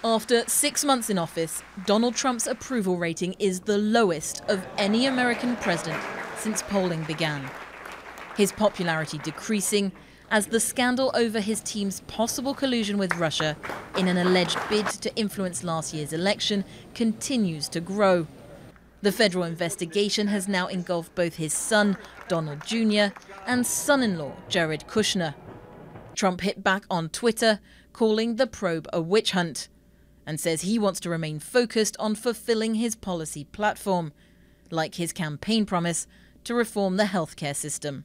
After 6 months in office, Donald Trump's approval rating is the lowest of any American president since polling began. His popularity decreasing as the scandal over his team's possible collusion with Russia in an alleged bid to influence last year's election continues to grow. The federal investigation has now engulfed both his son, Donald Jr., and son-in-law, Jared Kushner. Trump hit back on Twitter, calling the probe a witch hunt, and says he wants to remain focused on fulfilling his policy platform, like his campaign promise to reform the healthcare system.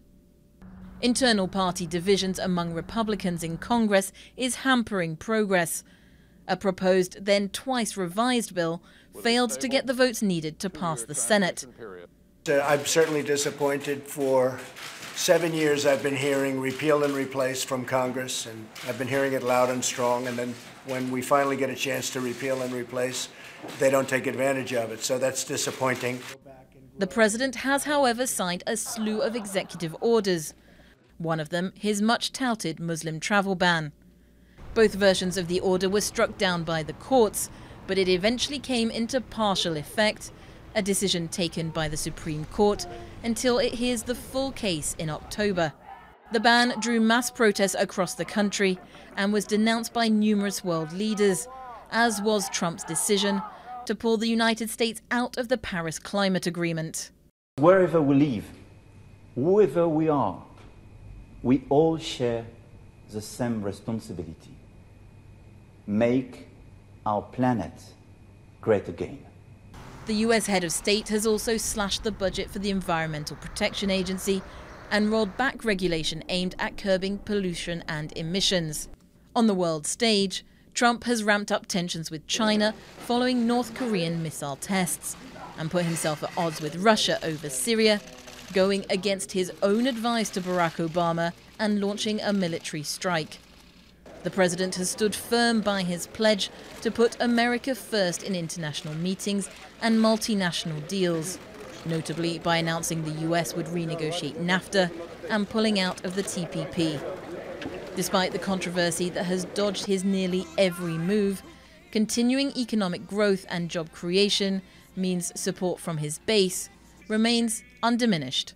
Internal party divisions among Republicans in Congress is hampering progress. A proposed, then twice revised bill failed to get the votes needed to pass the Senate. I'm certainly disappointed. For 7 years I've been hearing repeal and replace from Congress, and I've been hearing it loud and strong, and then when we finally get a chance to repeal and replace, they don't take advantage of it, so that's disappointing. The president has, however, signed a slew of executive orders. One of them, his much-touted Muslim travel ban. Both versions of the order were struck down by the courts, but it eventually came into partial effect, a decision taken by the Supreme Court until it hears the full case in October. The ban drew mass protests across the country and was denounced by numerous world leaders, as was Trump's decision to pull the United States out of the Paris Climate Agreement. Wherever we live, whoever we are, we all share the same responsibility. Make our planet great again. The US head of state has also slashed the budget for the Environmental Protection Agency and rolled back regulation aimed at curbing pollution and emissions. On the world stage, Trump has ramped up tensions with China following North Korean missile tests and put himself at odds with Russia over Syria, going against his own advice to Barack Obama and launching a military strike. The president has stood firm by his pledge to put America first in international meetings and multinational deals, notably by announcing the US would renegotiate NAFTA and pulling out of the TPP. Despite the controversy that has dogged his nearly every move, continuing economic growth and job creation means support from his base remains undiminished.